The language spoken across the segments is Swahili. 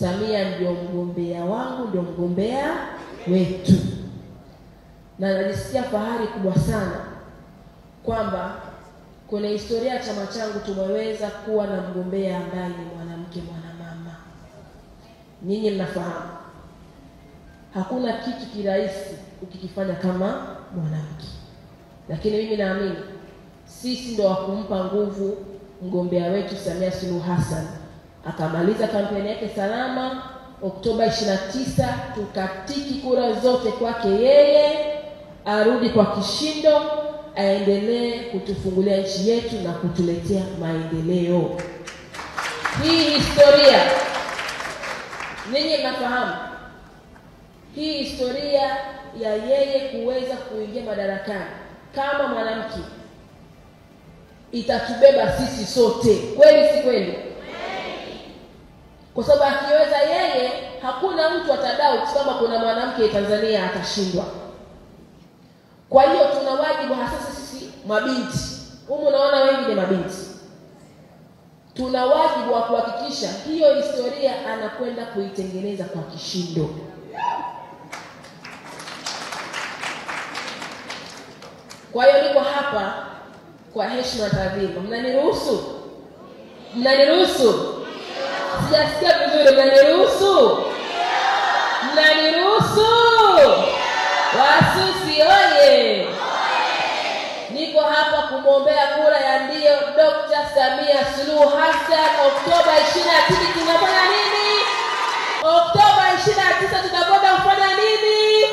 Samia ndio mgombea wangu, ndio mgombea wetu. Na najisikia fahari kubwa sana kwamba kwenye historia ya chama changu tumeweza kuwa na mgombea ambaye ni mwanamke, mwanamama. Nyinyi mnafahamu hakuna kitu kirahisi ukikifanya kama mwanamke. Lakini mimi naamini sisi ndio wakumpa nguvu mgombea wetu Samia Suluhu Hassan. Akamaliza kampeni yake salama Oktoba 29, tukatiki kura zote kwake yeye, arudi kwa kishindo, aendelee kutufungulia nchi yetu na kutuletea maendeleo. Hii historia ninyi mnafahamu. Hii historia ya yeye kuweza kuingia madarakani kama mwanamke itatubeba sisi sote. Kweli si kweli? Kwa sababu akiweza yeye, hakuna mtu atadau kwamba kuna mwanamke Tanzania atashindwa. Kwa hiyo tuna wajibu hasa sisi mabinti. Humu naona wengi ni mabinti. Tuna wajibu wa kuhakikisha hiyo historia anakwenda kuitengeneza kwa kishindo. Kwa hiyo niko hapa kwa heshima na taadhima. Mnaniruhusu? Mnaniruhusu? Sijasikia vizuri. Mnaniruhusu? Mnaniruhusu? Wasusi oye! Niko hapa kumwombea kura ya ndio Dr. Samia Suluhu Hassan Oktoba 29. Tunafanya nini? Oktoba 29 tunakwenda kufanya nini?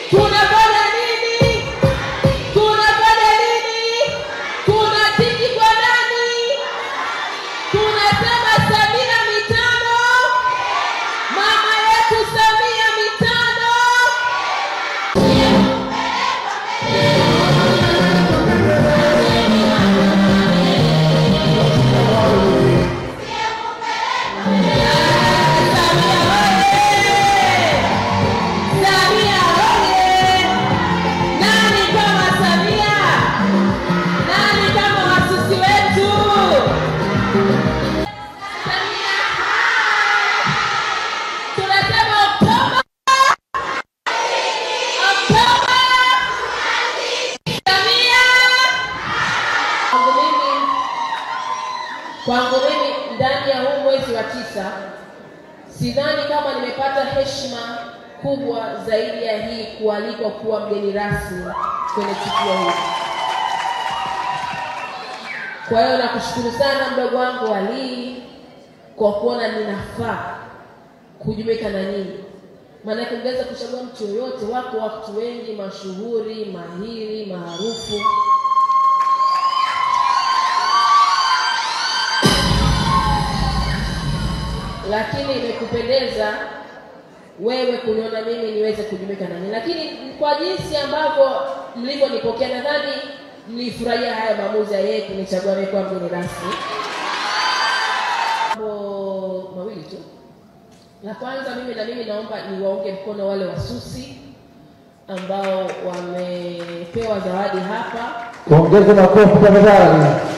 Tunafanya nini? Tunafanya nini? Tunatiki kwa nani? Tunasema Samia mitano. Mama yetu Samia mitano. Kwangu mimi ndani ya huu mwezi wa 9 sidhani kama nimepata heshima kubwa zaidi ya hii kualikwa kuwa mgeni rasmi kwenye tukio hili. Kwa hiyo nakushukuru sana mdogo wangu Ali kwa kuona ninafaa kujumuika na nyinyi. Maana ungeweza kuchagua mtu yoyote, wako watu wengi mashuhuri, mahiri, maarufu. Lakini imekupendeza wewe kuniona mimi niweze kujumuika na nyinyi. Lakini kwa jinsi ambavyo mlivyonipokea, nadhani mlifurahia haya maamuzi ya yeye kunichagua mimi kuwa mgeni rasmi. Mawili tu. La kwanza, mimi naomba niwaunge mkono wale wasusi ambao wamepewa zawadi hapa. Ongeza makofi tafadhali.